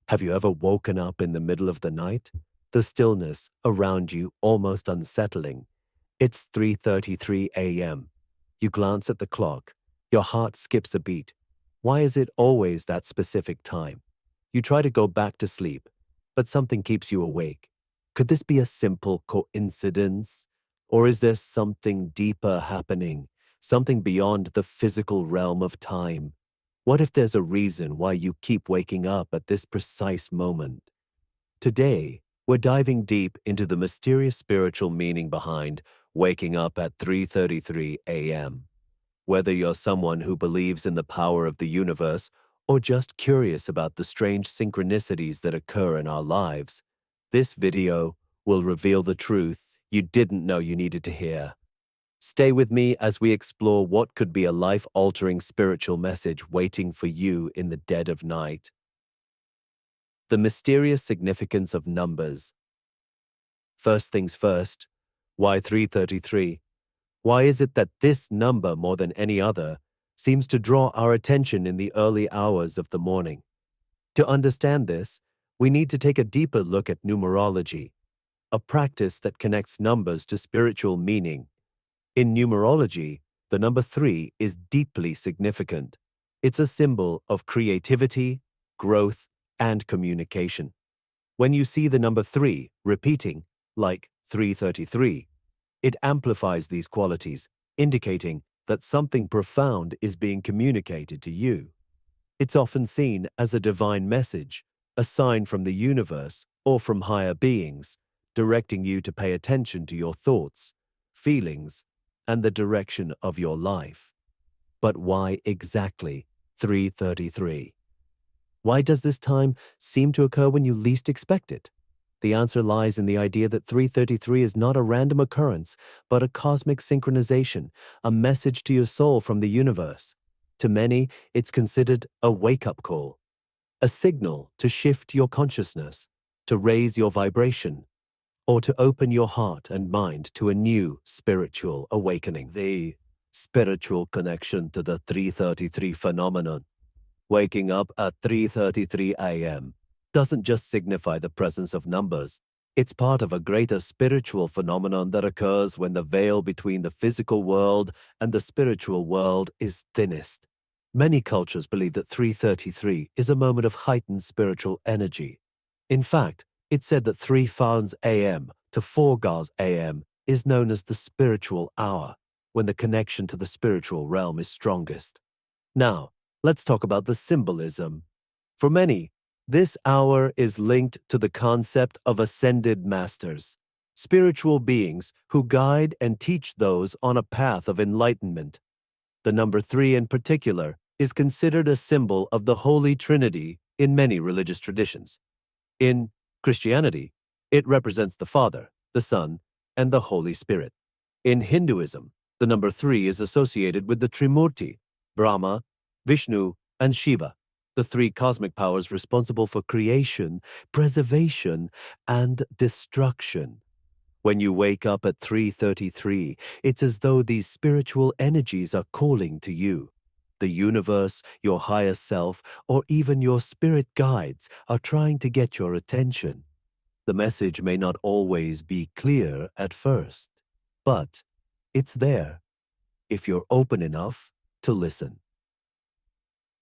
Have you ever woken up in the middle of the night? The stillness around you almost unsettling. It's 3:33 a.m. You glance at the clock. Your heart skips a beat. Why is it always that specific time? You try to go back to sleep, but something keeps you awake. Could this be a simple coincidence? Or is there something deeper happening? Something beyond the physical realm of time? What if there's a reason why you keep waking up at this precise moment? Today, we're diving deep into the mysterious spiritual meaning behind waking up at 3:33 a.m. Whether you're someone who believes in the power of the universe or just curious about the strange synchronicities that occur in our lives, this video will reveal the truth you didn't know you needed to hear. Stay with me as we explore what could be a life-altering spiritual message waiting for you in the dead of night. The mysterious significance of numbers. First things first, why 333? Why is it that this number, more than any other, seems to draw our attention in the early hours of the morning? To understand this, we need to take a deeper look at numerology, a practice that connects numbers to spiritual meaning. In numerology, the number 3 is deeply significant. It's a symbol of creativity, growth, and communication. When you see the number 3 repeating, like 333, it amplifies these qualities, indicating that something profound is being communicated to you. It's often seen as a divine message, a sign from the universe or from higher beings, directing you to pay attention to your thoughts, feelings, and the direction of your life. But why exactly 333? Why does this time seem to occur when you least expect it? The answer lies in the idea that 333 is not a random occurrence, but a cosmic synchronization, a message to your soul from the universe. To many, it's considered a wake-up call, a signal to shift your consciousness, to raise your vibration, or to open your heart and mind to a new spiritual awakening. The spiritual connection to the 333 phenomenon. Waking up at 3:33 a.m. doesn't just signify the presence of numbers. It's part of a greater spiritual phenomenon that occurs when the veil between the physical world and the spiritual world is thinnest. Many cultures believe that 3:33 is a moment of heightened spiritual energy. In fact, it's said that 3 Fans a.m. to 4 Gars a.m. is known as the spiritual hour, when the connection to the spiritual realm is strongest. Now, let's talk about the symbolism. For many, this hour is linked to the concept of ascended masters, spiritual beings who guide and teach those on a path of enlightenment. The number 3 in particular is considered a symbol of the Holy Trinity in many religious traditions. In Christianity, it represents the Father, the Son, and the Holy Spirit. In Hinduism, the number 3 is associated with the Trimurti, Brahma, Vishnu, and Shiva, the 3 cosmic powers responsible for creation, preservation, and destruction. When you wake up at 3:33, it's as though these spiritual energies are calling to you. The universe, your higher self, or even your spirit guides are trying to get your attention. The message may not always be clear at first, but it's there, if you're open enough to listen.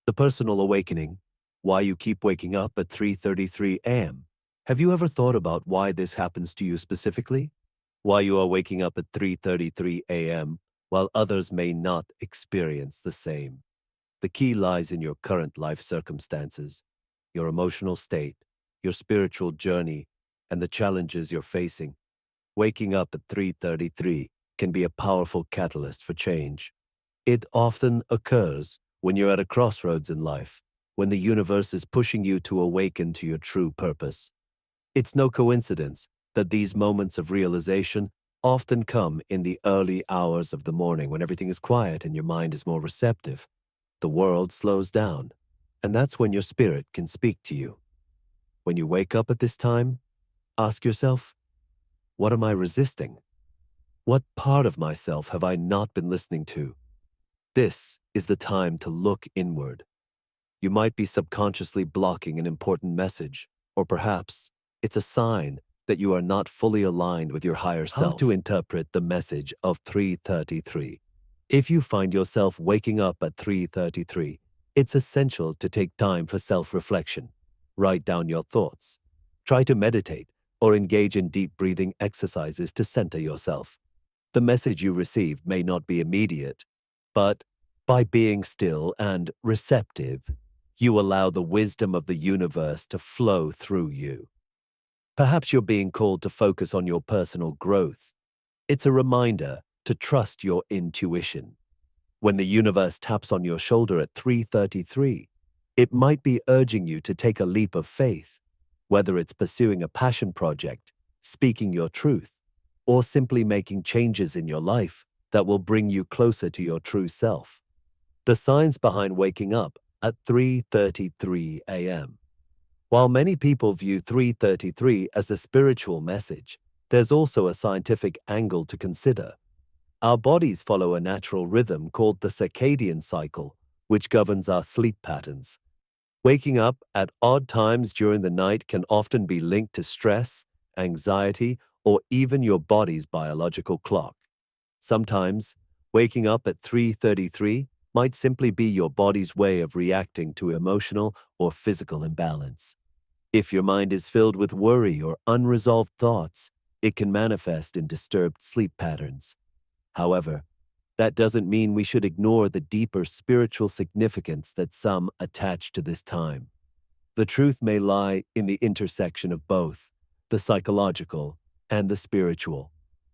The personal awakening, why you keep waking up at 3:33 a.m. Have you ever thought about why this happens to you specifically? Why you are waking up at 3:33 a.m. while others may not experience the same? The key lies in your current life circumstances, your emotional state, your spiritual journey, and the challenges you're facing. Waking up at 3:33 can be a powerful catalyst for change. It often occurs when you're at a crossroads in life, when the universe is pushing you to awaken to your true purpose. It's no coincidence that these moments of realization often come in the early hours of the morning when everything is quiet and your mind is more receptive. The world slows down, and that's when your spirit can speak to you. When you wake up at this time, ask yourself, what am I resisting? What part of myself have I not been listening to? This is the time to look inward. You might be subconsciously blocking an important message, or perhaps it's a sign that you are not fully aligned with your higher self. How to interpret the message of 3:33. If you find yourself waking up at 3:33, it's essential to take time for self-reflection. Write down your thoughts. Try to meditate or engage in deep breathing exercises to center yourself. The message you receive may not be immediate, but by being still and receptive, you allow the wisdom of the universe to flow through you. Perhaps you're being called to focus on your personal growth. It's a reminder to trust your intuition. When the universe taps on your shoulder at 3:33, it might be urging you to take a leap of faith, whether it's pursuing a passion project, speaking your truth, or simply making changes in your life that will bring you closer to your true self. The signs behind waking up at 3:33 a.m. While many people view 3:33 as a spiritual message, there's also a scientific angle to consider. Our bodies follow a natural rhythm called the circadian cycle, which governs our sleep patterns. Waking up at odd times during the night can often be linked to stress, anxiety, or even your body's biological clock. Sometimes, waking up at 3:33 might simply be your body's way of reacting to emotional or physical imbalance. If your mind is filled with worry or unresolved thoughts, it can manifest in disturbed sleep patterns. However, that doesn't mean we should ignore the deeper spiritual significance that some attach to this time. The truth may lie in the intersection of both, the psychological and the spiritual.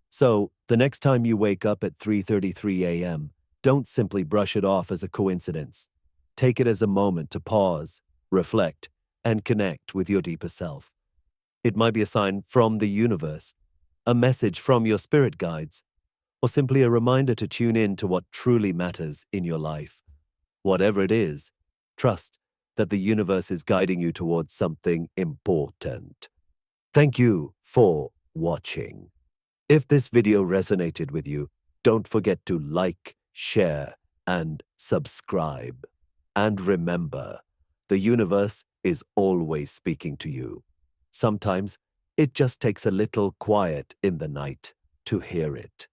So, the next time you wake up at 3:33 a.m., don't simply brush it off as a coincidence. Take it as a moment to pause, reflect, and connect with your deeper self. It might be a sign from the universe, a message from your spirit guides, or simply a reminder to tune in to what truly matters in your life. Whatever it is, trust that the universe is guiding you towards something important. Thank you for watching. If this video resonated with you, don't forget to like, share, and subscribe. And remember, the universe is always speaking to you. Sometimes it just takes a little quiet in the night to hear it.